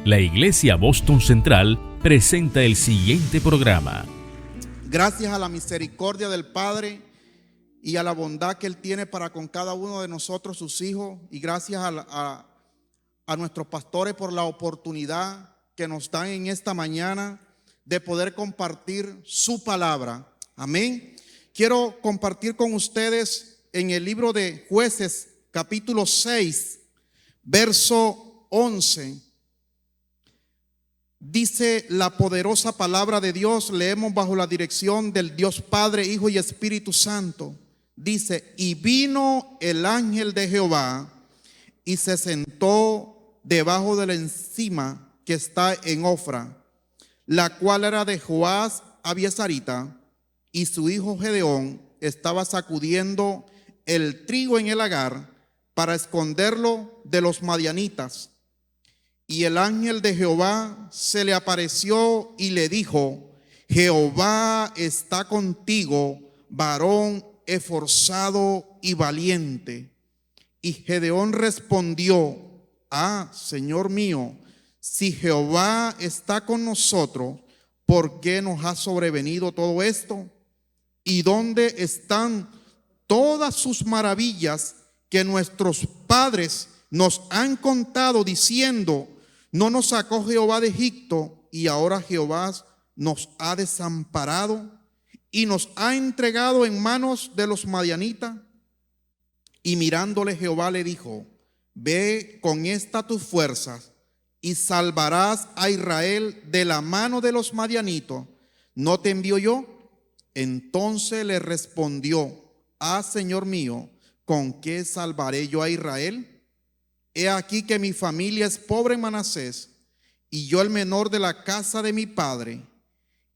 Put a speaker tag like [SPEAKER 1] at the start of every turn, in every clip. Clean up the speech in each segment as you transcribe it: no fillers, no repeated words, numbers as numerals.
[SPEAKER 1] La Iglesia Boston Central presenta el siguiente programa.
[SPEAKER 2] Gracias a la misericordia del Padre y a la bondad que Él tiene para con cada uno de nosotros, sus hijos, y gracias a nuestros pastores por la oportunidad que nos dan en esta mañana de poder compartir su palabra. Amén. Quiero compartir con ustedes en el libro de Jueces, capítulo 6, verso 11. Dice la poderosa palabra de Dios, leemos bajo la dirección del Dios Padre, Hijo y Espíritu Santo. Dice: y vino el ángel de Jehová y se sentó debajo de la encima que está en Ofra, la cual era de Joás Abiezarita, y su hijo Gedeón estaba sacudiendo el trigo en el lagar para esconderlo de los madianitas. Y el ángel de Jehová se le apareció y le dijo: Jehová está contigo, varón esforzado y valiente. Y Gedeón respondió: Señor mío, si Jehová está con nosotros, ¿por qué nos ha sobrevenido todo esto? ¿Y dónde están todas sus maravillas que nuestros padres nos han contado, diciendo: no nos sacó Jehová de Egipto, y ahora Jehová nos ha desamparado y nos ha entregado en manos de los madianitas? Y mirándole Jehová le dijo: ve con esta tus fuerzas y salvarás a Israel de la mano de los madianitos. ¿No te envío yo? Entonces le respondió: Señor mío, ¿con qué salvaré yo a Israel? He aquí que mi familia es pobre en Manasés, y yo el menor de la casa de mi padre.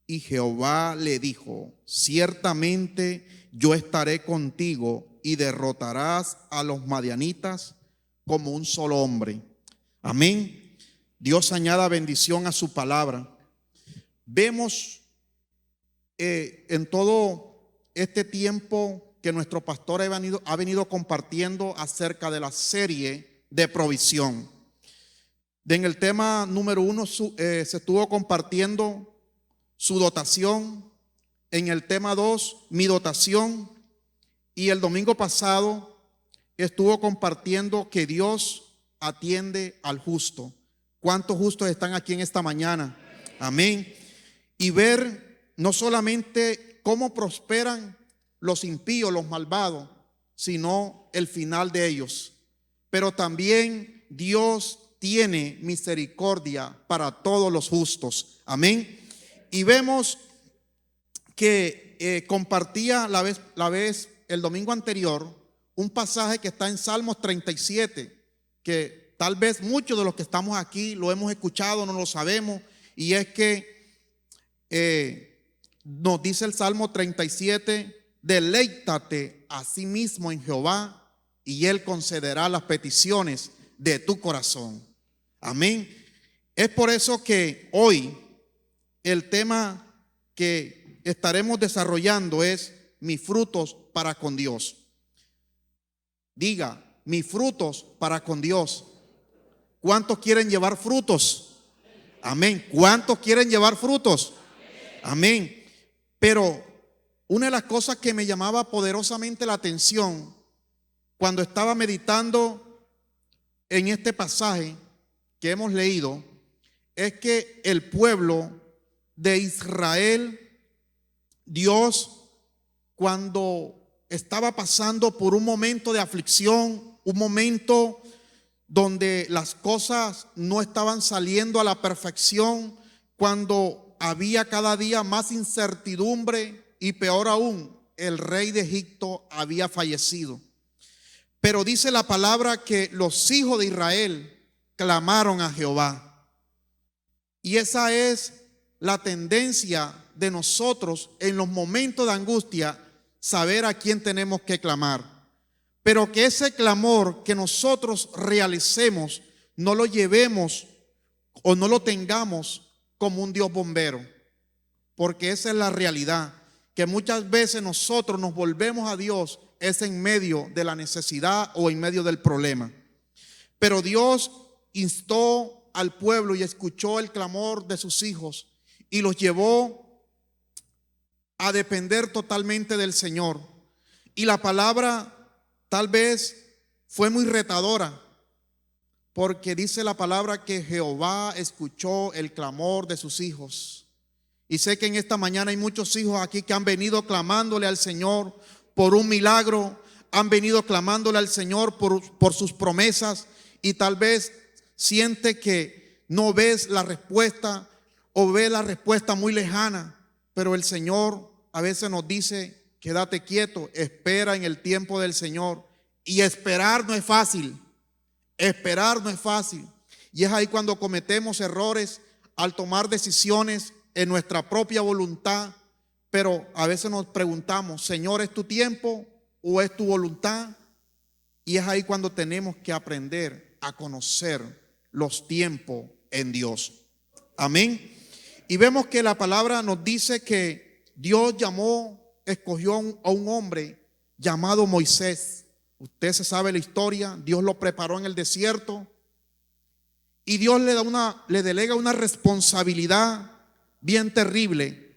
[SPEAKER 2] Y Jehová le dijo: ciertamente yo estaré contigo, y derrotarás a los madianitas como un solo hombre. Amén. Dios añada bendición a su palabra. Vemos en todo este tiempo que nuestro pastor ha venido compartiendo acerca de la serie de provisión. En el tema número 1 se estuvo compartiendo su dotación. En el tema 2, mi dotación. Y el domingo pasado estuvo compartiendo que Dios atiende al justo. ¿Cuántos justos están aquí en esta mañana? Amén. Y ver no solamente cómo prosperan los impíos, los malvados, sino el final de ellos. Pero también Dios tiene misericordia para todos los justos. Amén. Y vemos que compartía la vez el domingo anterior un pasaje que está en Salmos 37, que tal vez muchos de los que estamos aquí lo hemos escuchado, no lo sabemos. Y es que nos dice el Salmo 37: deleítate a sí mismo en Jehová, y Él concederá las peticiones de tu corazón. Amén. Es por eso que hoy el tema que estaremos desarrollando es mis frutos para con Dios. Diga: mis frutos para con Dios. ¿Cuántos quieren llevar frutos? Amén. ¿Cuántos quieren llevar frutos? Amén. Pero una de las cosas que me llamaba poderosamente la atención cuando estaba meditando en este pasaje que hemos leído es que el pueblo de Israel, Dios, cuando estaba pasando por un momento de aflicción, un momento donde las cosas no estaban saliendo a la perfección, cuando había cada día más incertidumbre y peor aún, el rey de Egipto había fallecido. Pero dice la palabra que los hijos de Israel clamaron a Jehová. Y esa es la tendencia de nosotros en los momentos de angustia, saber a quién tenemos que clamar. Pero que ese clamor que nosotros realicemos no lo llevemos o no lo tengamos como un Dios bombero. Porque esa es la realidad, que muchas veces nosotros nos volvemos a Dios es en medio de la necesidad o en medio del problema. Pero Dios instó al pueblo y escuchó el clamor de sus hijos y los llevó a depender totalmente del Señor. Y la palabra tal vez fue muy retadora, porque dice la palabra que Jehová escuchó el clamor de sus hijos. Y sé que en esta mañana hay muchos hijos aquí que han venido clamándole al Señor por un milagro, han venido clamándole al Señor por sus promesas, y tal vez siente que no ves la respuesta o ves la respuesta muy lejana, pero el Señor a veces nos dice: quédate quieto, espera en el tiempo del Señor. Y esperar no es fácil, esperar no es fácil. Y es ahí cuando cometemos errores al tomar decisiones en nuestra propia voluntad. Pero a veces nos preguntamos: Señor, ¿es tu tiempo o es tu voluntad? Y es ahí cuando tenemos que aprender a conocer los tiempos en Dios. Amén. Y vemos que la palabra nos dice que Dios escogió a un hombre llamado Moisés. Usted se sabe la historia. Dios lo preparó en el desierto y Dios le delega una responsabilidad bien terrible,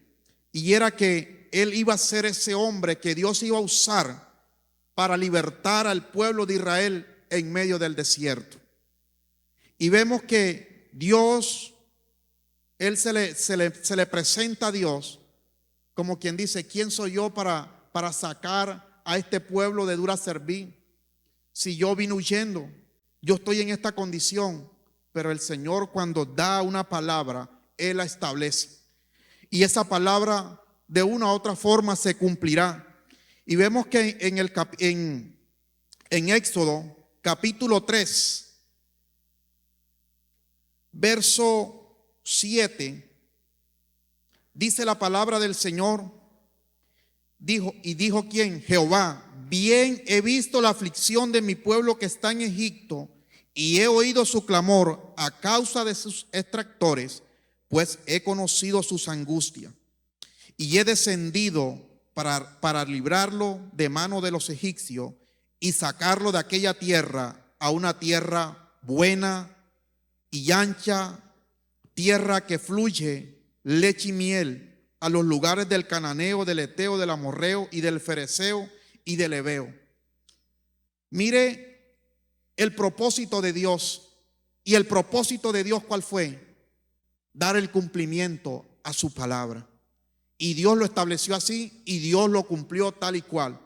[SPEAKER 2] y era que él iba a ser ese hombre que Dios iba a usar para libertar al pueblo de Israel en medio del desierto. Y vemos que Dios, él se le presenta a Dios como quien dice: ¿quién soy yo para sacar a este pueblo de dura cerviz? Si yo vine huyendo, yo estoy en esta condición. Pero el Señor, cuando da una palabra, Él la establece, y esa palabra de una u otra forma se cumplirá. Y vemos que en Éxodo capítulo 3, verso 7, dice la palabra del Señor: dijo ¿quién? Jehová: bien he visto la aflicción de mi pueblo que está en Egipto, y he oído su clamor a causa de sus extractores, pues he conocido sus angustias, y he descendido para librarlo de mano de los egipcios y sacarlo de aquella tierra a una tierra buena y ancha, tierra que fluye leche y miel, a los lugares del cananeo, del eteo, del amorreo y del fereceo y del heveo. Mire el propósito de Dios. Y el propósito de Dios, ¿cuál fue? Dar el cumplimiento a su palabra. Y Dios lo estableció así, y Dios lo cumplió tal y cual.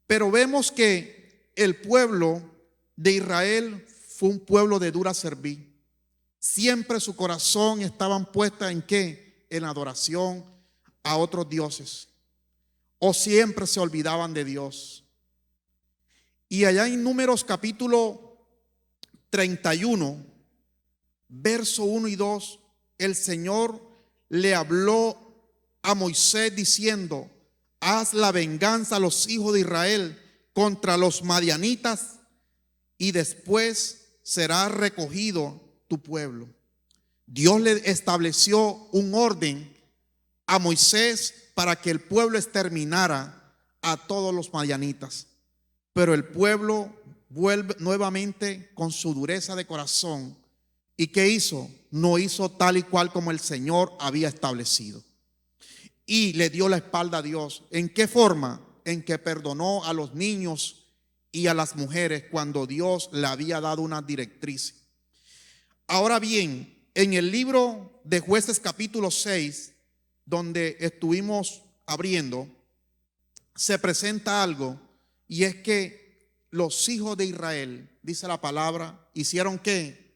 [SPEAKER 2] Pero vemos que el pueblo de Israel fue un pueblo de dura cerviz. Siempre su corazón estaban puestas ¿en qué? En adoración a otros dioses, o siempre se olvidaban de Dios. Y allá en Números capítulo 31, verso 1 y 2, el Señor le habló a Moisés diciendo: haz la venganza a los hijos de Israel contra los madianitas, y después será recogido tu pueblo. Dios le estableció un orden a Moisés para que el pueblo exterminara a todos los madianitas. Pero el pueblo vuelve nuevamente con su dureza de corazón. ¿Y qué hizo? No hizo tal y cual como el Señor había establecido. Y le dio la espalda a Dios. ¿En qué forma? En que perdonó a los niños y a las mujeres cuando Dios le había dado una directriz. Ahora bien, en el libro de Jueces capítulo 6, donde estuvimos abriendo, se presenta algo, y es que los hijos de Israel, dice la palabra, hicieron ¿qué?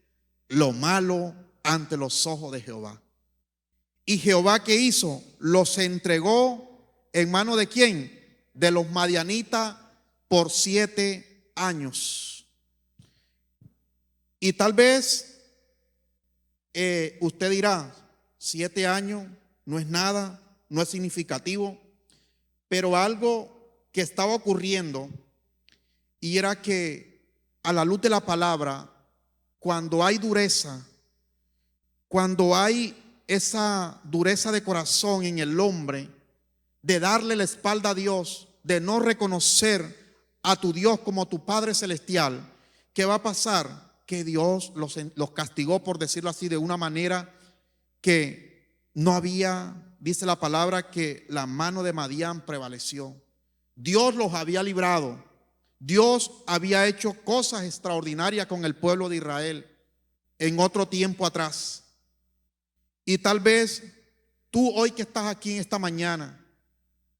[SPEAKER 2] Lo malo ante los ojos de Jehová. ¿Y Jehová qué hizo? Los entregó en mano de ¿quién? De los madianitas por 7 años. Y tal vez usted dirá: 7 años no es nada, no es significativo. Pero algo que estaba ocurriendo, y era que a la luz de la palabra, cuando hay dureza, cuando hay esa dureza de corazón en el hombre, de darle la espalda a Dios, de no reconocer a tu Dios como tu Padre Celestial, ¿qué va a pasar? que Dios los castigó, por decirlo así, de una manera que no había, dice la palabra, que la mano de Madián prevaleció. Dios los había librado. Dios había hecho cosas extraordinarias con el pueblo de Israel en otro tiempo atrás. Y tal vez tú hoy que estás aquí en esta mañana,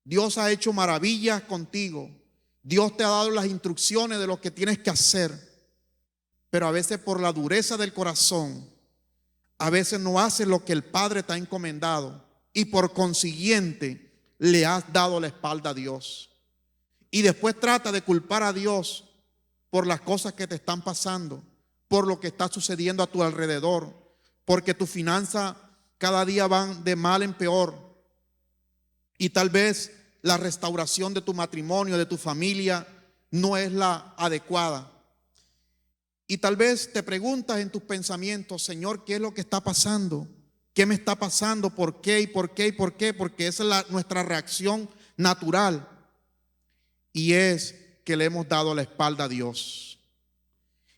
[SPEAKER 2] Dios ha hecho maravillas contigo. Dios te ha dado las instrucciones de lo que tienes que hacer. Pero a veces por la dureza del corazón, a veces no haces lo que el Padre te ha encomendado. Y por consiguiente le has dado la espalda a Dios. Y después trata de culpar a Dios por las cosas que te están pasando, por lo que está sucediendo a tu alrededor, porque tus finanzas cada día van de mal en peor. Y tal vez la restauración de tu matrimonio, de tu familia, no es la adecuada. Y tal vez te preguntas en tus pensamientos: Señor, ¿qué es lo que está pasando? ¿Qué me está pasando? ¿Por qué? ¿Y por qué? ¿Y por qué? Porque esa es nuestra reacción natural. Y es que le hemos dado la espalda a Dios.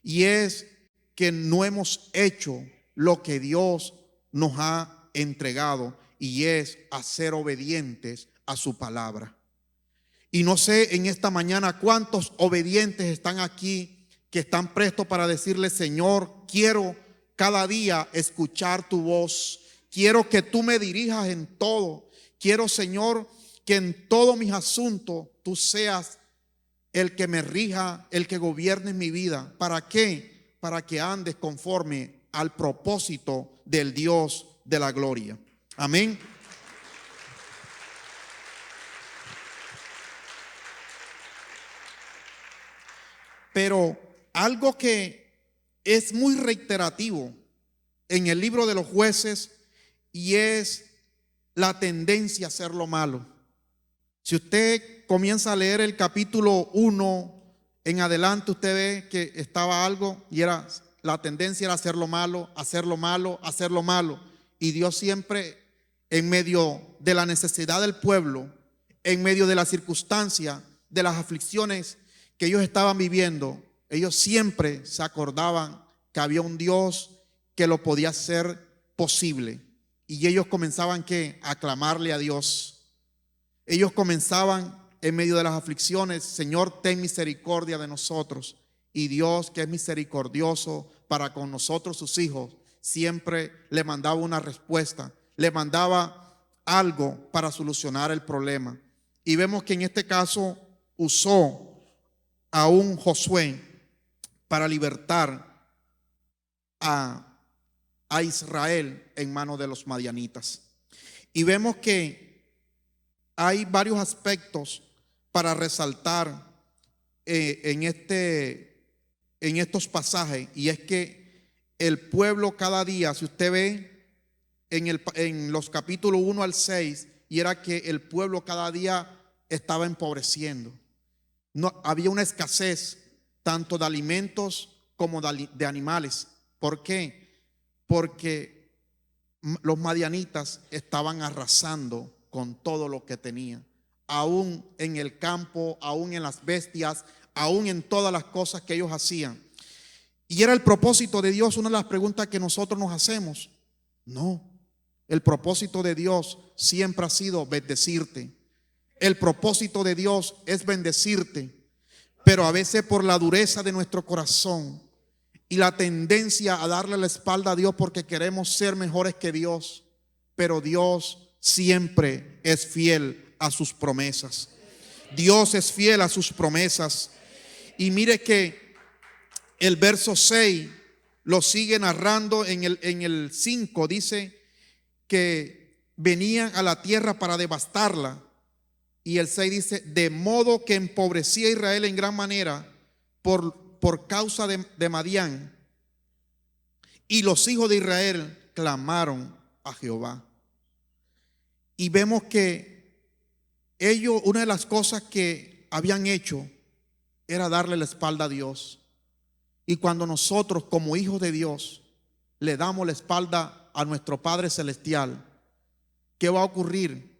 [SPEAKER 2] Y es que no hemos hecho lo que Dios nos ha entregado, y es a ser obedientes a su palabra. Y no sé en esta mañana cuántos obedientes están aquí que están prestos para decirle: Señor, quiero cada día escuchar tu voz. Quiero que tú me dirijas en todo. Quiero, Señor, que en todos mis asuntos tú seas el que me rija, el que gobierne mi vida. ¿Para qué? Para que andes conforme al propósito del Dios de la gloria. Amén. Pero algo que es muy reiterativo en el libro de los Jueces, y es la tendencia a hacer lo malo. Si usted comienza a leer el capítulo 1 en adelante, usted ve que estaba algo, y era la tendencia era hacer lo malo, hacer lo malo, hacer lo malo. Y Dios siempre, en medio de la necesidad del pueblo, en medio de las circunstancias, de las aflicciones que ellos estaban viviendo, ellos siempre se acordaban que había un Dios que lo podía hacer posible. Y ellos comenzaban a clamarle a Dios. Ellos comenzaban en medio de las aflicciones: Señor, ten misericordia de nosotros. Y Dios, que es misericordioso para con nosotros, sus hijos, siempre le mandaba una respuesta, le mandaba algo para solucionar el problema. Y vemos que en este caso usó a un Josué para libertar a Israel en manos de los madianitas. Y vemos que hay varios aspectos para resaltar en estos pasajes, y es que el pueblo cada día, si usted ve en los capítulos 1 al 6, y era que el pueblo cada día estaba empobreciendo. No, había una escasez tanto de alimentos como de animales. ¿Por qué? Porque los madianitas estaban arrasando con todo lo que tenían, aún en el campo, aún en las bestias, aún en todas las cosas que ellos hacían. Y era el propósito de Dios, una de las preguntas que nosotros nos hacemos. No, el propósito de Dios siempre ha sido bendecirte. El propósito de Dios es bendecirte, pero a veces por la dureza de nuestro corazón y la tendencia a darle la espalda a Dios porque queremos ser mejores que Dios. Pero Dios siempre es fiel a sus promesas. Dios es fiel a sus promesas. Y mire que el verso 6 lo sigue narrando en el 5. Dice que venían a la tierra para devastarla. Y el 6 dice: de modo que empobrecía a Israel en gran manera por causa de Madián. Y los hijos de Israel clamaron a Jehová. Y vemos que ellos, una de las cosas que habían hecho era darle la espalda a Dios. Y cuando nosotros, como hijos de Dios, le damos la espalda a nuestro Padre Celestial, ¿qué va a ocurrir?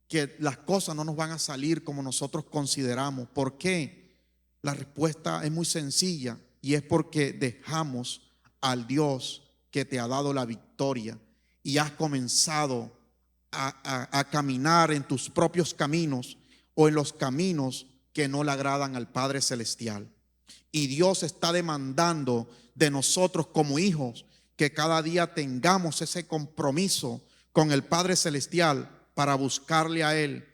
[SPEAKER 2] Que las cosas no nos van a salir como nosotros consideramos. ¿Por qué? La respuesta es muy sencilla, y es porque dejamos al Dios que te ha dado la victoria y has comenzado a caminar en tus propios caminos o en los caminos que no le agradan al Padre Celestial. Y Dios está demandando de nosotros como hijos que cada día tengamos ese compromiso con el Padre Celestial para buscarle a Él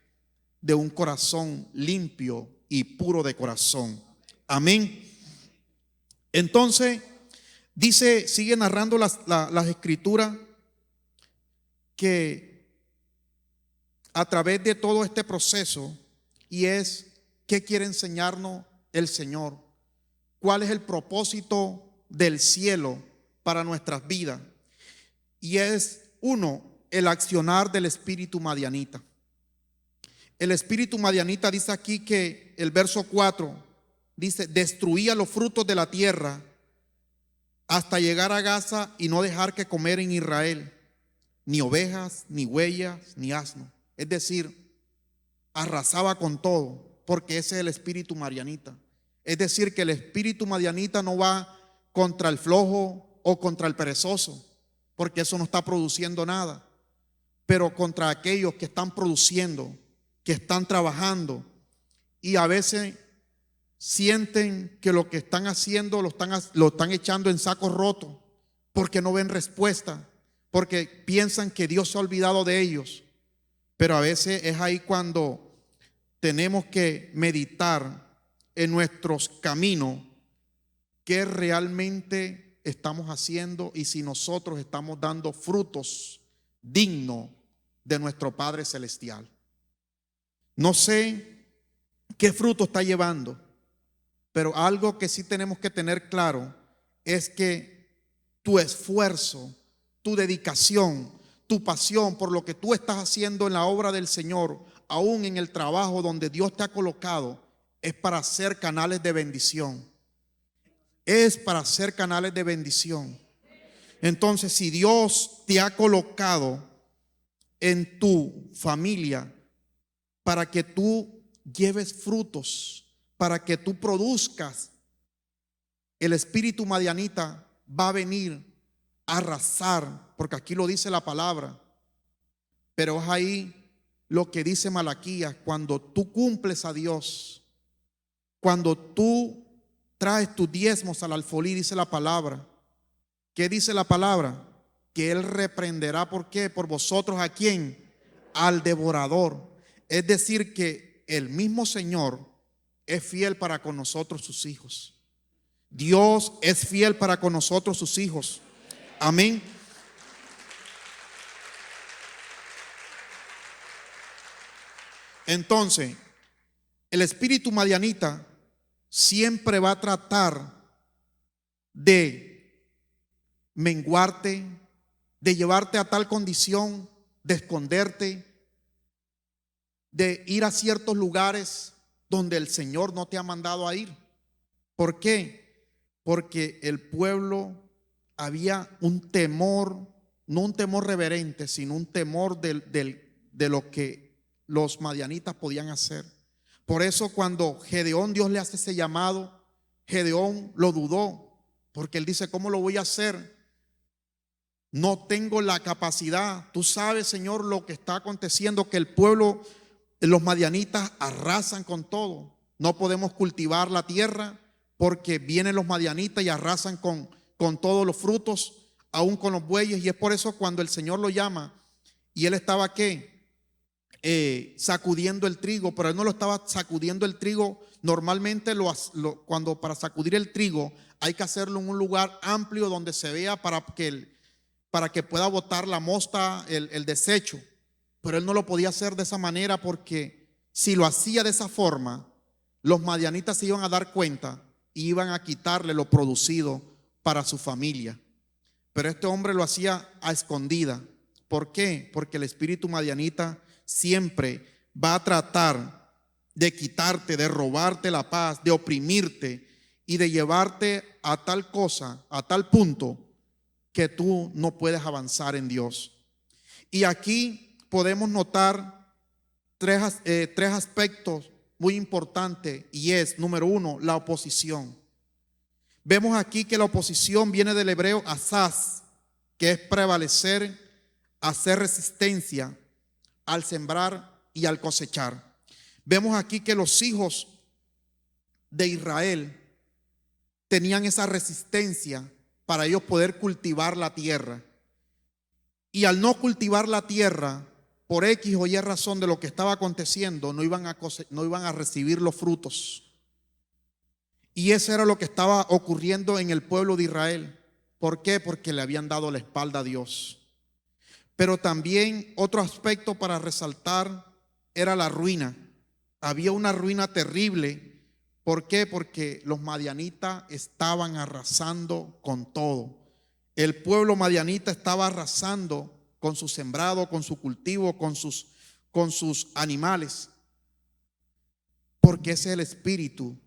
[SPEAKER 2] de un corazón limpio y puro de corazón. Amén. Entonces, dice, sigue narrando las escrituras que a través de todo este proceso, y es qué quiere enseñarnos el Señor, cuál es el propósito del cielo para nuestras vidas, y es uno, el accionar del espíritu madianita. El espíritu madianita dice aquí que el verso 4 dice: destruía los frutos de la tierra hasta llegar a Gaza y no dejar que comer en Israel ni ovejas, ni huellas, ni asno. Es decir, arrasaba con todo, porque ese es el espíritu madianita. Es decir, que el espíritu madianita no va contra el flojo o contra el perezoso, porque eso no está produciendo nada, pero contra aquellos que están produciendo, que están trabajando, y a veces sienten que lo que están haciendo lo están echando en sacos rotos, porque no ven respuesta, porque piensan que Dios se ha olvidado de ellos. Pero a veces es ahí cuando tenemos que meditar en nuestros caminos, qué realmente estamos haciendo y si nosotros estamos dando frutos dignos de nuestro Padre Celestial. No sé qué fruto está llevando, pero algo que sí tenemos que tener claro es que tu esfuerzo, tu dedicación, tu pasión por lo que tú estás haciendo en la obra del Señor, aún en el trabajo donde Dios te ha colocado, es para ser canales de bendición. Es para ser canales de bendición. Entonces, si Dios te ha colocado en tu familia para que tú lleves frutos, para que tú produzcas, el espíritu madianita va a venir a arrasar, porque aquí lo dice la palabra. Pero es ahí lo que dice Malaquías: cuando tú cumples a Dios, cuando tú traes tus diezmos al alfolí, dice la palabra. ¿Qué dice la palabra? Que Él reprenderá. ¿Por qué? Por vosotros, ¿a quién? Al devorador. Es decir, que el mismo Señor es fiel para con nosotros, sus hijos. Dios es fiel para con nosotros, sus hijos. Amén. Entonces, el espíritu madianita siempre va a tratar de menguarte, de llevarte a tal condición, de esconderte, de ir a ciertos lugares donde el Señor no te ha mandado a ir. ¿Por qué? Porque el pueblo había un temor, no un temor reverente, sino un temor de lo que los madianitas podían hacer. Por eso cuando Gedeón, Dios le hace ese llamado, Gedeón lo dudó, porque él dice: ¿cómo lo voy a hacer? No tengo la capacidad. Tú sabes, Señor, lo que está aconteciendo, que el pueblo, los madianitas arrasan con todo. No podemos cultivar la tierra porque vienen los madianitas y arrasan con todos los frutos, aún con los bueyes. Y es por eso cuando el Señor lo llama, y él estaba ¿qué? Sacudiendo el trigo, pero él no lo estaba sacudiendo el trigo. Normalmente cuando para sacudir el trigo hay que hacerlo en un lugar amplio donde se vea para que pueda botar la mosta, el desecho. Pero él no lo podía hacer de esa manera, porque si lo hacía de esa forma, los madianitas se iban a dar cuenta y iban a quitarle lo producido para su familia. Pero este hombre lo hacía a escondida. ¿Por qué? Porque el espíritu madianita siempre va a tratar de quitarte, de robarte la paz, de oprimirte y de llevarte a tal cosa, a tal punto que tú no puedes avanzar en Dios. Y aquí podemos notar tres aspectos muy importantes, y es, número uno, la oposición. Vemos aquí que la oposición viene del hebreo asaz, que es prevalecer, hacer resistencia al sembrar y al cosechar. Vemos aquí que los hijos de Israel tenían esa resistencia para ellos poder cultivar la tierra. Y al no cultivar la tierra, por X o Y razón de lo que estaba aconteciendo, no iban a recibir los frutos. Y eso era lo que estaba ocurriendo en el pueblo de Israel. ¿Por qué? Porque le habían dado la espalda a Dios. Pero también otro aspecto para resaltar era la ruina. Había una ruina terrible. ¿Por qué? Porque los madianitas estaban arrasando con todo. El pueblo madianita estaba arrasando con su sembrado, con su cultivo, con sus animales. Porque ese es el espíritu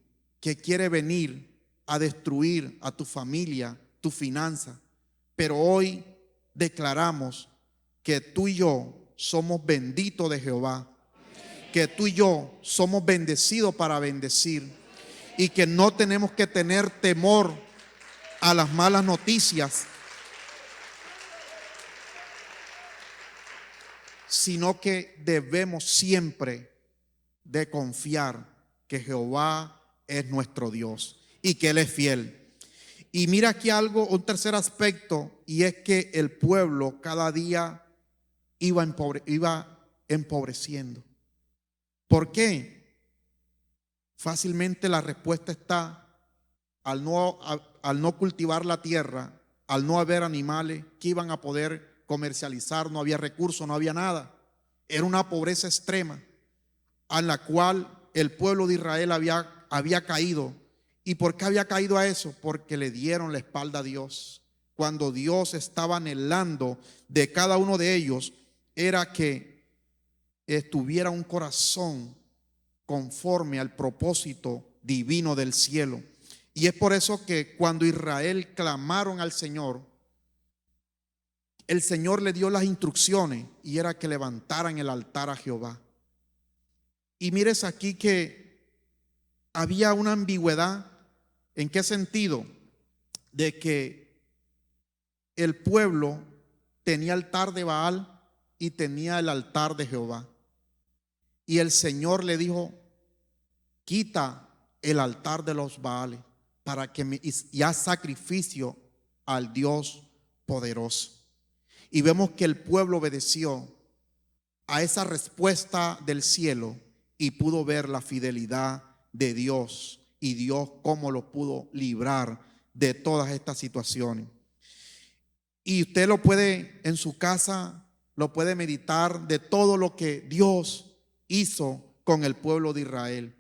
[SPEAKER 2] que quiere venir a destruir a tu familia, tu finanza. Pero hoy declaramos que tú y yo somos benditos de Jehová, que tú y yo somos bendecidos para bendecir, y que no tenemos que tener temor a las malas noticias, sino que debemos siempre de confiar que Jehová es nuestro Dios y que Él es fiel. Y mira aquí algo, un tercer aspecto, y es que el pueblo cada día iba empobreciendo. ¿Por qué? Fácilmente la respuesta está al no cultivar la tierra, al no haber animales que iban a poder comercializar, no había recursos, no había nada. Era una pobreza extrema a la cual el pueblo de Israel había caído. ¿Y por qué había caído a eso? Porque le dieron la espalda a Dios. Cuando Dios estaba anhelando de cada uno de ellos, era que tuviera un corazón conforme al propósito divino del cielo. Y es por eso que cuando Israel clamaron al Señor, el Señor le dio las instrucciones y era que levantaran el altar a Jehová. Y mires aquí que había una ambigüedad. ¿En qué sentido? De que el pueblo tenía altar de Baal y tenía el altar de Jehová. Y el Señor le dijo: quita el altar de los Baales para que y haz sacrificio al Dios poderoso. Y vemos que el pueblo obedeció a esa respuesta del cielo y pudo ver la fidelidad de Dios, y Dios cómo lo pudo librar de todas estas situaciones. Y usted lo puede en su casa, lo puede meditar de todo lo que Dios hizo con el pueblo de Israel,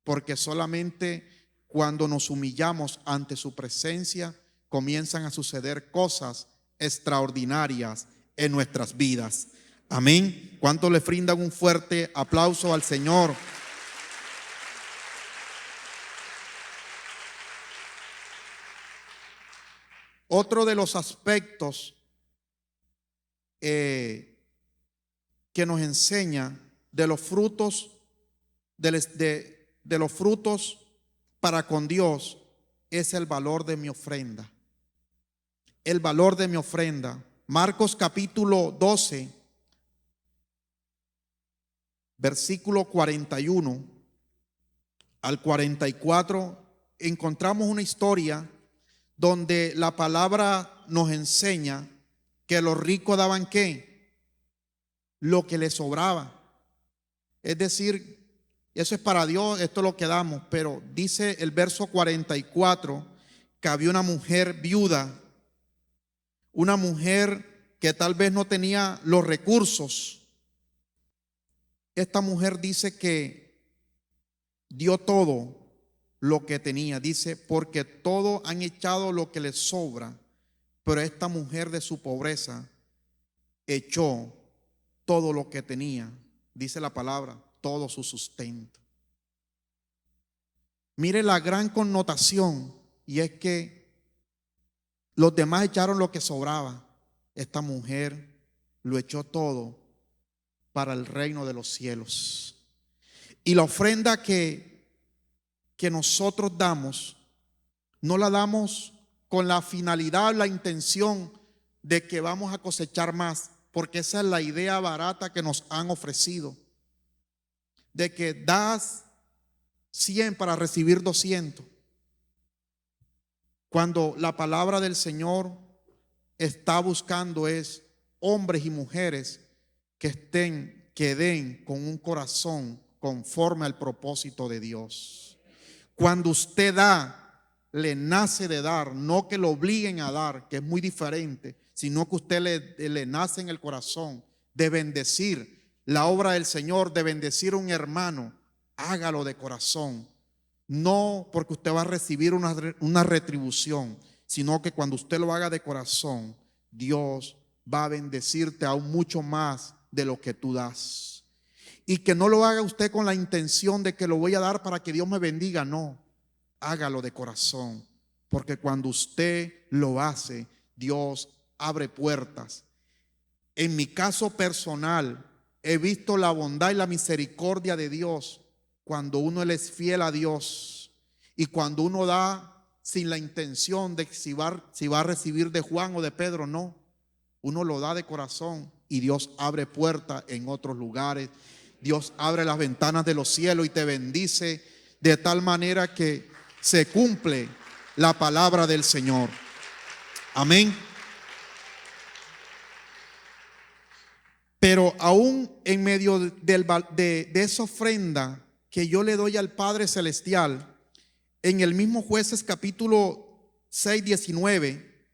[SPEAKER 2] porque solamente cuando nos humillamos ante su presencia comienzan a suceder cosas extraordinarias en nuestras vidas. Amén. ¿Cuántos le brindan un fuerte aplauso al Señor? Otro de los aspectos que nos enseña de los frutos de los frutos para con Dios es el valor de mi ofrenda. El valor de mi ofrenda. Marcos capítulo 12, versículo 41 al 44, encontramos una historia donde la palabra nos enseña que los ricos daban ¿qué? Lo que les sobraba. Es decir, eso es para Dios, esto es lo que damos. Pero dice el verso 44 que había una mujer viuda, una mujer que tal vez no tenía los recursos. Esta mujer dice que dio todo lo que tenía. Dice, porque todos han echado lo que les sobra, pero esta mujer de su pobreza echó todo lo que tenía. Dice la palabra, todo su sustento. Mire la gran connotación, y es que los demás echaron lo que sobraba. Esta mujer lo echó todo para el reino de los cielos. Y la ofrenda que nosotros damos No la damos con la finalidad, la intención de que vamos a cosechar más, porque esa es la idea barata que nos han ofrecido, de que das 100 para recibir 200, cuando la palabra del Señor está buscando es hombres y mujeres que den con un corazón conforme al propósito de Dios. Cuando usted da, le nace de dar, no que lo obliguen a dar, que es muy diferente, sino que usted le nace en el corazón de bendecir la obra del Señor, de bendecir a un hermano. Hágalo de corazón, no porque usted va a recibir una retribución, sino que cuando usted lo haga de corazón, Dios va a bendecirte aún mucho más de lo que tú das. Y que no lo haga usted con la intención de que lo voy a dar para que Dios me bendiga. No, hágalo de corazón, porque cuando usted lo hace, Dios abre puertas. En mi caso personal, he visto la bondad y la misericordia de Dios cuando uno le es fiel a Dios y cuando uno da sin la intención de si va a recibir de Juan o de Pedro. No, uno lo da de corazón y Dios abre puertas en otros lugares. Dios abre las ventanas de los cielos y te bendice de tal manera que se cumple la palabra del Señor. Amén. Pero aún en medio de esa ofrenda que yo le doy al Padre Celestial, en el mismo Jueces capítulo 6, 19,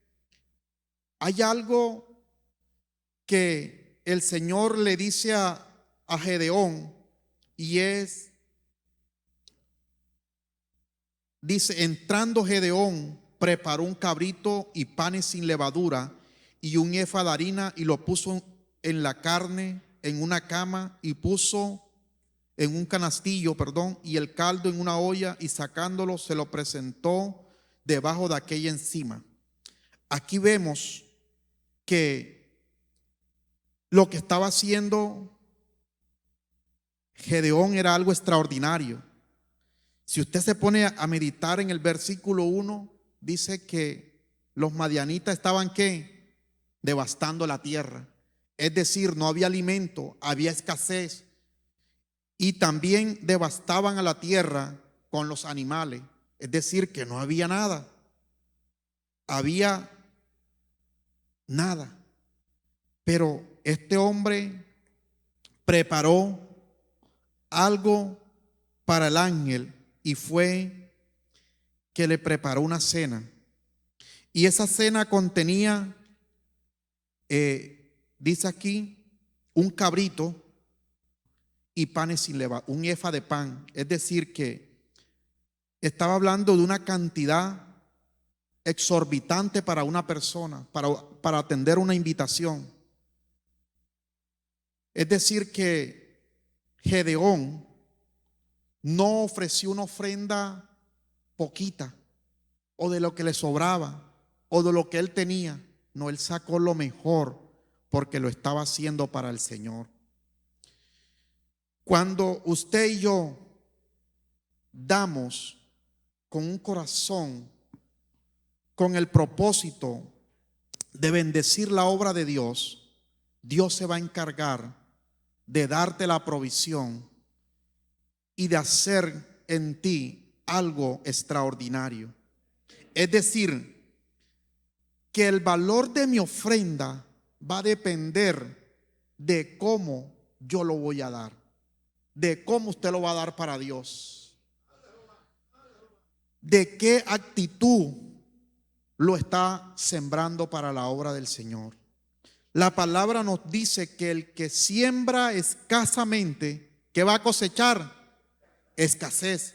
[SPEAKER 2] hay algo que el Señor le dice a Gedeón, y dice: entrando Gedeón, preparó un cabrito y panes sin levadura y un efa de harina, y lo puso en la carne en una cama, y puso en un canastillo, y el caldo en una olla, y sacándolo se lo presentó debajo de aquella encima. Aquí vemos que lo que estaba haciendo Gedeón era algo extraordinario. Si usted se pone a meditar en el versículo 1, dice que los madianitas estaban ¿qué? Devastando la tierra. Es decir, no había alimento, había escasez. Y también devastaban a la tierra con los animales. Es decir, que no había nada. Había nada. Pero este hombre preparó algo para el ángel, y fue que le preparó una cena. Y esa cena contenía, dice aquí, un cabrito y panes sin levadura, un efa de pan. Es decir, que estaba hablando de una cantidad exorbitante para una persona, para atender una invitación. Es decir, que Gedeón no ofreció una ofrenda poquita o de lo que le sobraba o de lo que él tenía. No, él sacó lo mejor porque lo estaba haciendo para el Señor. Cuando usted y yo damos con un corazón, con el propósito de bendecir la obra de Dios, Dios se va a encargar de darte la provisión y de hacer en ti algo extraordinario. Es decir, que el valor de mi ofrenda va a depender de cómo yo lo voy a dar, de cómo usted lo va a dar para Dios, de qué actitud lo está sembrando para la obra del Señor. La palabra nos dice que el que siembra escasamente, ¿qué va a cosechar? Escasez.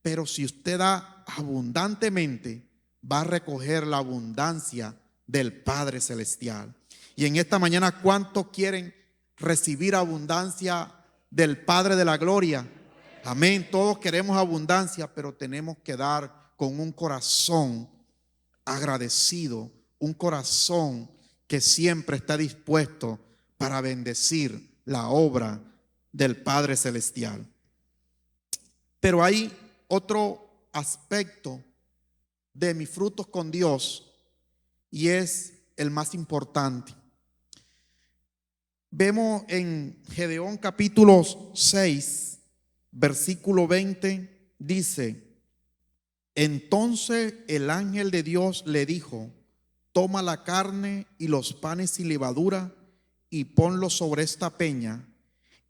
[SPEAKER 2] Pero si usted da abundantemente, va a recoger la abundancia del Padre Celestial. Y en esta mañana, ¿cuántos quieren recibir abundancia del Padre de la Gloria? Amén. Todos queremos abundancia, pero tenemos que dar con un corazón agradecido, un corazón que siempre está dispuesto para bendecir la obra del Padre Celestial. Pero hay otro aspecto de mis frutos con Dios y es el más importante. Vemos en Gedeón capítulo 6, versículo 20, dice: entonces el ángel de Dios le dijo: toma la carne y los panes sin levadura y ponlos sobre esta peña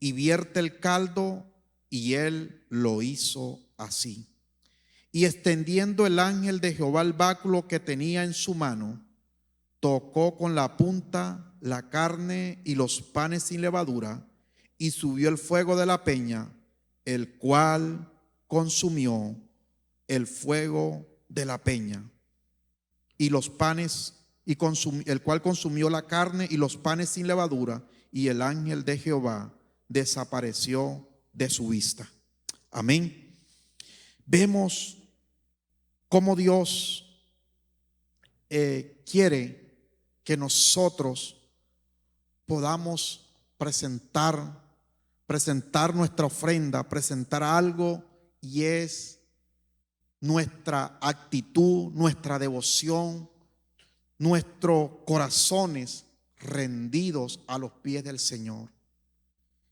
[SPEAKER 2] y vierte el caldo. Y él lo hizo así. Y extendiendo el ángel de Jehová el báculo que tenía en su mano, tocó con la punta la carne y los panes sin levadura, y subió el fuego de la peña, el cual consumió el fuego de la peña y los panes, el cual consumió la carne y los panes sin levadura, y el ángel de Jehová desapareció de su vista. Amén. Vemos cómo Dios quiere que nosotros podamos presentar nuestra ofrenda, presentar algo, y es nuestra actitud, nuestra devoción, nuestros corazones rendidos a los pies del Señor.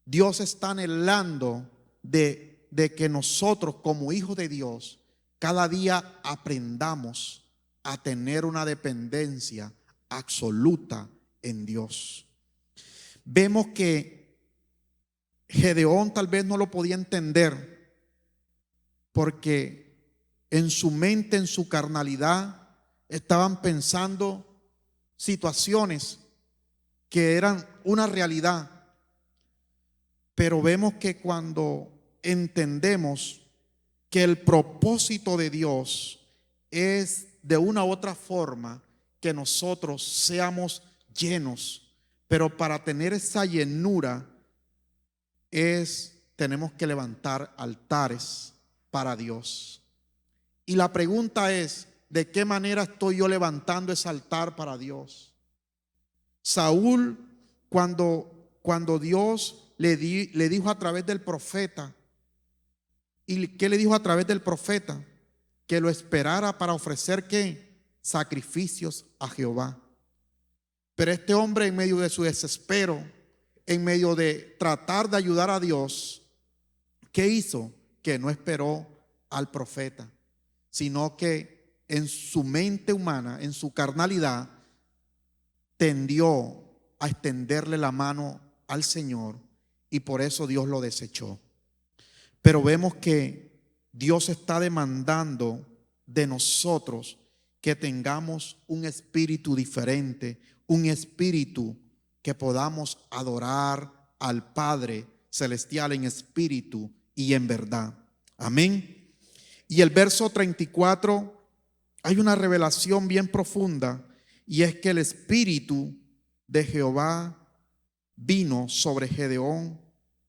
[SPEAKER 2] Dios está anhelando de que nosotros como hijos de Dios cada día aprendamos a tener una dependencia absoluta en Dios. Vemos que Gedeón tal vez no lo podía entender porque en su mente, en su carnalidad, estaban pensando situaciones que eran una realidad. Pero vemos que cuando entendemos que el propósito de Dios es de una u otra forma que nosotros seamos llenos, pero para tener esa llenura tenemos que levantar altares para Dios. Y la pregunta es: ¿de qué manera estoy yo levantando ese altar para Dios? Saúl, cuando Dios le dijo a través del profeta, ¿y qué le dijo a través del profeta? Que lo esperara para ofrecer ¿qué? Sacrificios a Jehová. Pero este hombre, en medio de su desespero, en medio de tratar de ayudar a Dios, ¿qué hizo? Que no esperó al profeta, sino que en su mente humana, en su carnalidad, tendió a extenderle la mano al Señor, y por eso Dios lo desechó. Pero vemos que Dios está demandando de nosotros que tengamos un espíritu diferente, un espíritu que podamos adorar al Padre Celestial en espíritu y en verdad. Amén. Y el verso 34, hay una revelación bien profunda, y es que el espíritu de Jehová vino sobre Gedeón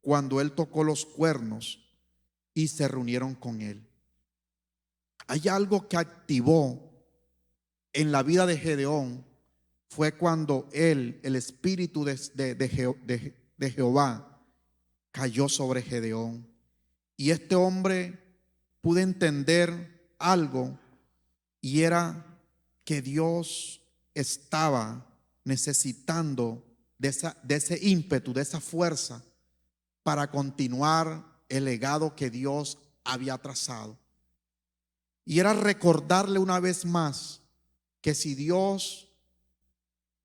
[SPEAKER 2] cuando él tocó los cuernos y se reunieron con él. Hay algo que activó en la vida de Gedeón, fue cuando el espíritu de Jehová cayó sobre Gedeón. Y este hombre pudo entender algo, y era que Dios estaba necesitando de ese ímpetu, de esa fuerza para continuar el legado que Dios había trazado. Y era recordarle una vez más que si Dios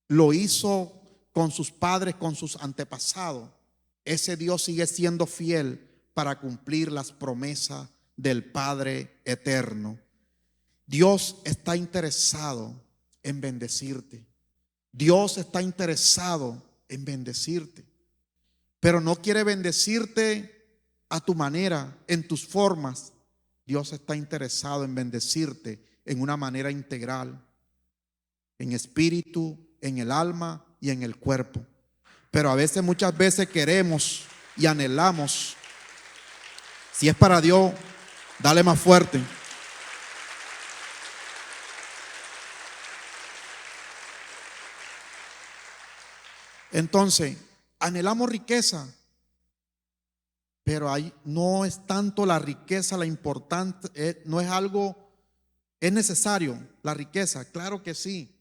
[SPEAKER 2] lo hizo con sus padres, con sus antepasados, ese Dios sigue siendo fiel para cumplir las promesas del Padre eterno. Dios está interesado en bendecirte. Dios está interesado en bendecirte, pero no quiere bendecirte a tu manera, en tus formas. Dios está interesado en bendecirte en una manera integral, en espíritu, en el alma y en el cuerpo. Pero a veces, muchas veces queremos y anhelamos. Si es para Dios, dale más fuerte. Entonces, anhelamos riqueza, pero ahí no es tanto la riqueza la importante, no es algo ¿Es necesario la riqueza? Claro que sí,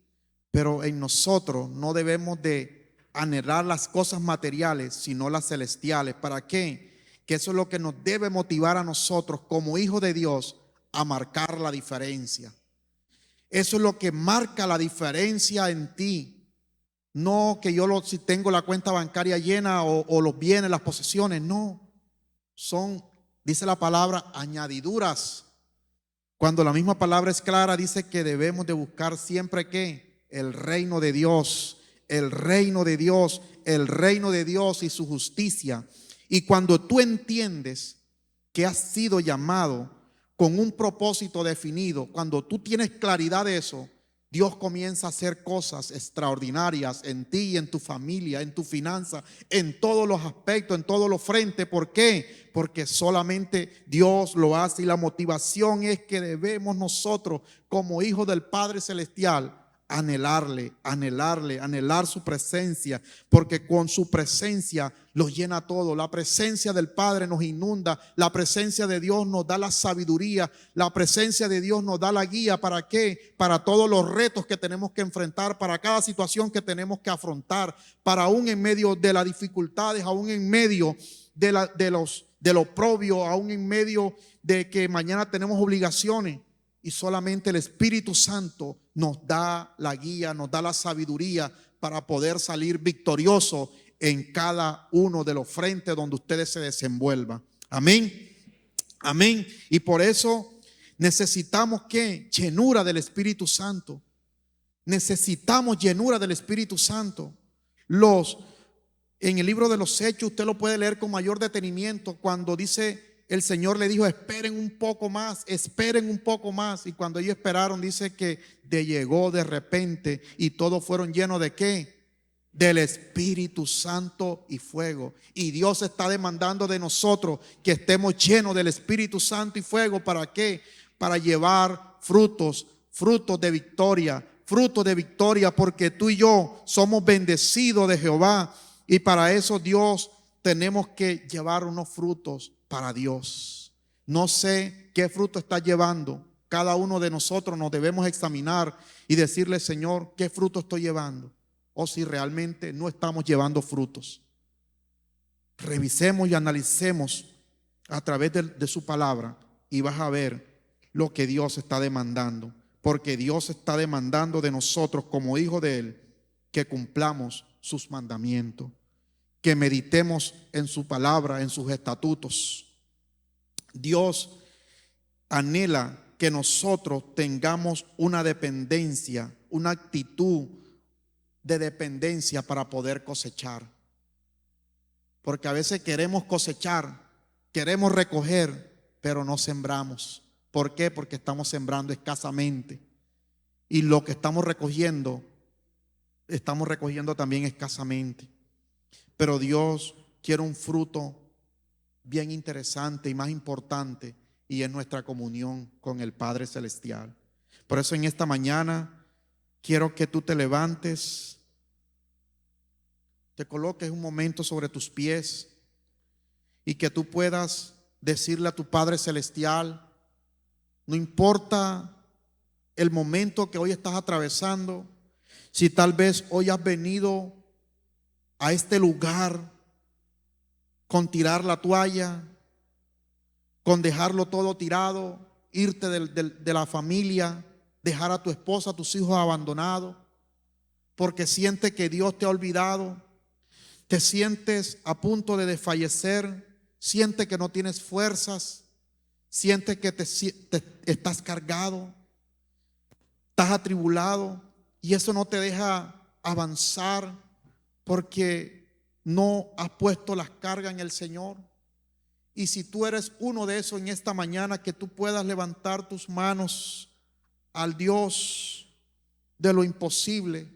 [SPEAKER 2] pero en nosotros no debemos de anhelar las cosas materiales, sino las celestiales. ¿Para qué? Que eso es lo que nos debe motivar a nosotros como hijos de Dios a marcar la diferencia. Eso es lo que marca la diferencia en ti. No que si tengo la cuenta bancaria llena o los bienes, las posesiones, no. Son, dice la palabra, añadiduras. Cuando la misma palabra es clara, dice que debemos de buscar siempre ¿qué? El reino de Dios, el reino de Dios, el reino de Dios y su justicia. Y cuando tú entiendes que has sido llamado con un propósito definido, cuando tú tienes claridad de eso, Dios comienza a hacer cosas extraordinarias en ti y en tu familia, en tu finanza, en todos los aspectos, en todos los frentes. ¿Por qué? Porque solamente Dios lo hace y la motivación es que debemos nosotros como hijos del Padre Celestial anhelarle, anhelar su presencia, porque con su presencia los llena todo. La presencia del Padre nos inunda, la presencia de Dios nos da la sabiduría, la presencia de Dios nos da la guía. ¿Para qué? Para todos los retos que tenemos que enfrentar, para cada situación que tenemos que afrontar, para aún en medio de las dificultades, aún en medio de lo oprobio, aún en medio de que mañana tenemos obligaciones. Y solamente el Espíritu Santo nos da la guía, nos da la sabiduría para poder salir victorioso en cada uno de los frentes donde ustedes se desenvuelvan. Amén. Amén. Y por eso necesitamos ¿qué? Llenura del Espíritu Santo. Necesitamos llenura del Espíritu Santo. En el libro de los Hechos usted lo puede leer con mayor detenimiento cuando dice el Señor le dijo esperen un poco más, esperen un poco más. Y cuando ellos esperaron dice que llegó de repente y todos fueron llenos de ¿qué? Del Espíritu Santo y fuego. Y Dios está demandando de nosotros que estemos llenos del Espíritu Santo y fuego. ¿Para qué? Para llevar frutos de victoria, porque tú y yo somos bendecidos de Jehová. Y para eso Dios tenemos que llevar unos frutos para Dios. No sé qué fruto está llevando. Cada uno de nosotros nos debemos examinar y decirle, Señor, ¿qué fruto estoy llevando? O si realmente no estamos llevando frutos. Revisemos y analicemos a través de su palabra y vas a ver lo que Dios está demandando. Porque Dios está demandando de nosotros como hijos de Él que cumplamos sus mandamientos, que meditemos en su palabra, en sus estatutos. Dios anhela que nosotros tengamos una dependencia, una actitud de dependencia para poder cosechar. Porque a veces queremos cosechar, queremos recoger, pero no sembramos. ¿Por qué? Porque estamos sembrando escasamente. Y lo que estamos recogiendo también escasamente. Pero Dios quiere un fruto bien interesante y más importante, y es nuestra comunión con el Padre Celestial. Por eso en esta mañana quiero que tú te levantes, te coloques un momento sobre tus pies y que tú puedas decirle a tu Padre Celestial, no importa el momento que hoy estás atravesando, si tal vez hoy has venido a este lugar con tirar la toalla, con dejarlo todo tirado, irte de la familia, dejar a tu esposa, a tus hijos abandonados, porque sientes que Dios te ha olvidado, te sientes a punto de desfallecer, sientes que no tienes fuerzas, sientes que estás cargado, estás atribulado y eso no te deja avanzar porque no has puesto las cargas en el Señor. Y si tú eres uno de esos en esta mañana, que tú puedas levantar tus manos al Dios de lo imposible,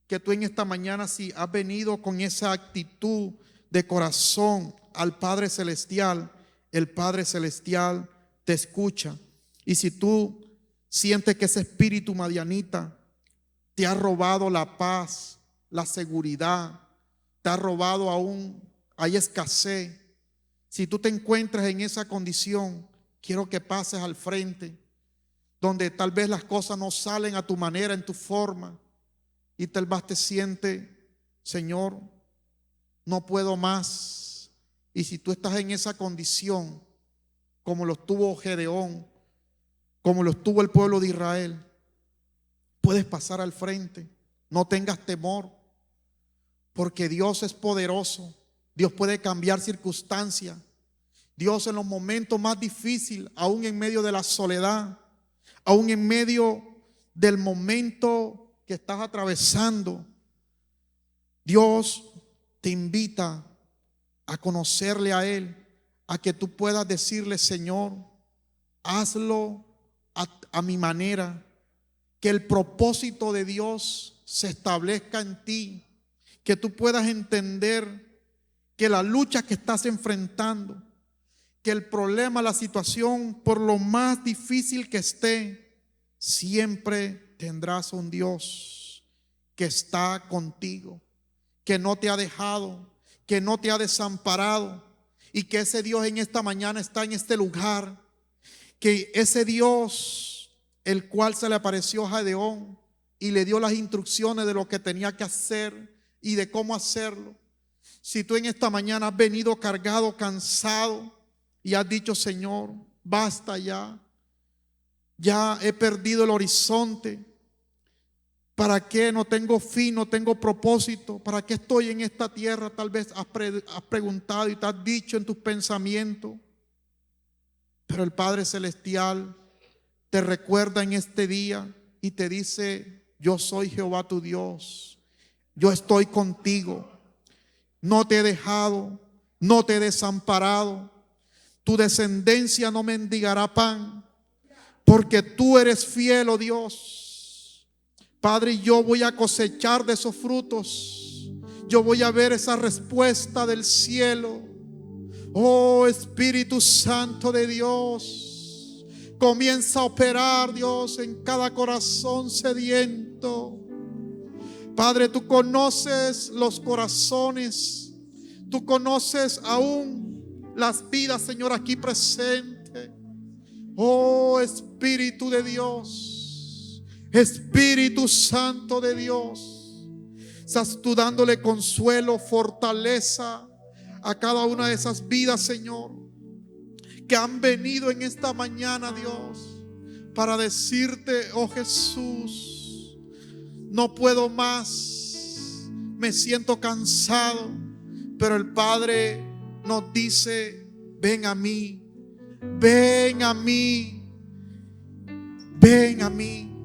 [SPEAKER 2] que tú en esta mañana, si has venido con esa actitud de corazón al Padre Celestial, el Padre Celestial te escucha. Y si tú sientes que ese espíritu madianita te ha robado la paz, la seguridad, te ha robado aún, hay escasez. Si tú te encuentras en esa condición, quiero que pases al frente. donde tal vez las cosas no salen a tu manera, en tu forma, y tal vez te sientes, Señor, no puedo más. Y si tú estás en esa condición, como lo estuvo Gedeón, como lo estuvo el pueblo de Israel, puedes pasar al frente. No tengas temor, porque Dios es poderoso. Dios puede cambiar circunstancias. Dios, en los momentos más difíciles, aún en medio de la soledad, aún en medio del momento que estás atravesando, Dios te invita a conocerle a Él, a que tú puedas decirle: Señor, hazlo a mi manera, que el propósito de Dios se establezca en ti, que tú puedas entender que la lucha que estás enfrentando, que el problema, la situación, por lo más difícil que esté, siempre tendrás un Dios que está contigo, que no te ha dejado, que no te ha desamparado, y que ese Dios en esta mañana está en este lugar, que ese Dios, el cual se le apareció a Gedeón y le dio las instrucciones de lo que tenía que hacer y de cómo hacerlo. Si tú en esta mañana has venido cargado, cansado, y has dicho: Señor, basta ya, ya he perdido el horizonte, ¿para qué? No tengo fin, no tengo propósito, ¿para qué estoy en esta tierra? Tal vez has preguntado y te has dicho en tus pensamientos. Pero el Padre Celestial te recuerda en este día y te dice: yo soy Jehová tu Dios, yo estoy contigo, no te he dejado, no te he desamparado. Tu descendencia no mendigará pan, porque tú eres fiel, oh Dios. Padre, yo voy a cosechar de esos frutos, yo voy a ver esa respuesta del cielo. Oh Espíritu Santo de Dios, comienza a operar, Dios, en cada corazón sediento. Padre, tú conoces los corazones, tú conoces aún las vidas, Señor, aquí presente. Oh Espíritu de Dios, Espíritu Santo de Dios, estás tú dándole consuelo, fortaleza a cada una de esas vidas, Señor, que han venido en esta mañana, Dios, para decirte: oh Jesús, no puedo más, me siento cansado. Pero el Padre nos dice: ven a mí, ven a mí, ven a mí,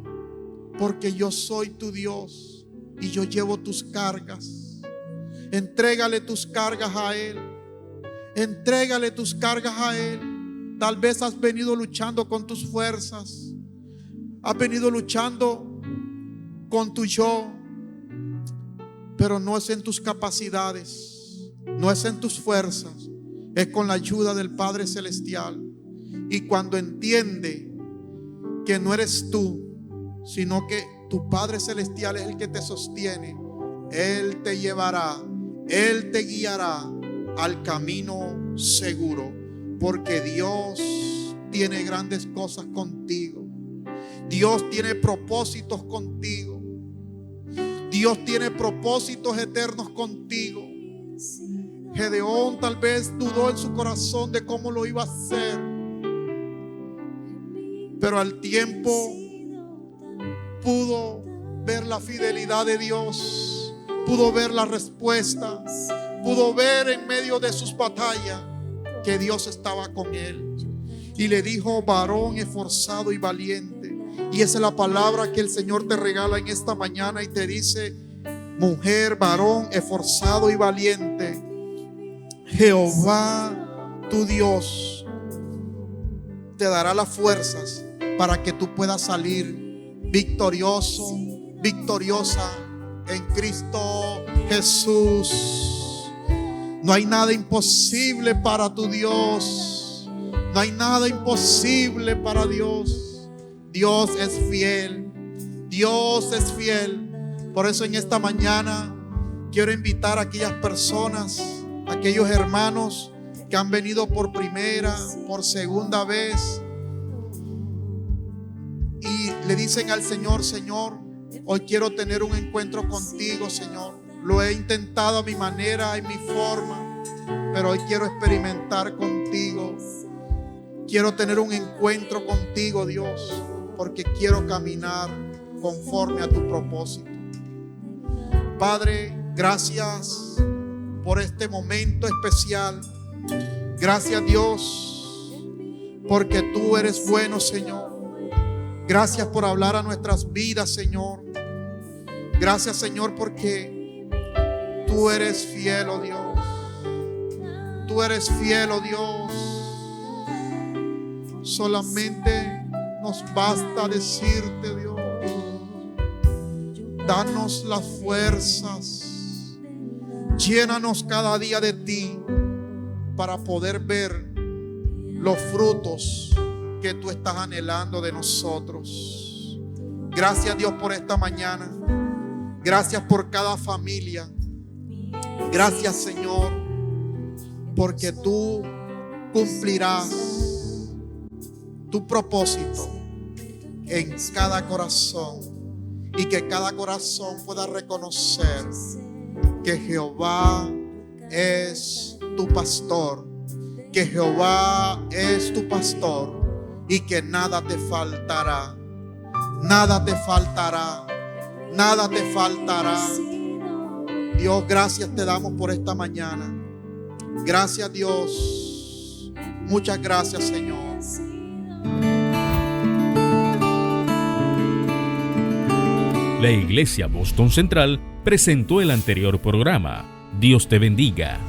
[SPEAKER 2] porque yo soy tu Dios y yo llevo tus cargas. Entrégale tus cargas a Él, entrégale tus cargas a Él. Tal vez has venido luchando con tus fuerzas, has venido luchando con tu yo, pero no es en tus capacidades, no es en tus fuerzas, es con la ayuda del Padre Celestial. Y cuando entiende que no eres tú, sino que tu Padre Celestial es el que te sostiene, Él te llevará, Él te guiará al camino seguro, porque Dios tiene grandes cosas contigo. Dios tiene propósitos contigo. Dios tiene propósitos eternos contigo. Gedeón tal vez dudó en su corazón de cómo lo iba a hacer, pero al tiempo pudo ver la fidelidad de Dios, pudo ver la respuesta, pudo ver en medio de sus batallas que Dios estaba con él. Y le dijo: varón esforzado y valiente. Y esa es la palabra que el Señor te regala en esta mañana y te dice: mujer, varón esforzado y valiente, Jehová tu Dios te dará las fuerzas para que tú puedas salir victorioso, victoriosa en Cristo Jesús. No hay nada imposible para tu Dios. No hay nada imposible para Dios. Dios es fiel. Dios es fiel. Por eso en esta mañana quiero invitar a aquellas personas, aquellos hermanos que han venido por primera, por segunda vez, le dicen al Señor: Señor, hoy quiero tener un encuentro contigo, Señor. Lo he intentado a mi manera, en mi forma, pero hoy quiero experimentar contigo. Quiero tener un encuentro contigo, Dios, porque quiero caminar conforme a tu propósito. Padre, gracias por este momento especial. Gracias, Dios, porque tú eres bueno, Señor. Gracias por hablar a nuestras vidas, Señor. Gracias, Señor, porque tú eres fiel, oh Dios. Tú eres fiel, oh Dios. Solamente nos basta decirte, Dios, danos las fuerzas, llénanos cada día de ti para poder ver los frutos que tú estás anhelando de nosotros. Gracias, Dios, por esta mañana. Gracias por cada familia. Gracias, Señor, porque tú cumplirás tu propósito en cada corazón, y que cada corazón pueda reconocer que Jehová es tu pastor, que Jehová es tu pastor, y que nada te faltará, nada te faltará, nada te faltará. Dios, gracias te damos por esta mañana. Gracias, Dios. Muchas gracias, Señor.
[SPEAKER 1] La Iglesia Boston Central presentó el anterior programa. Dios te bendiga.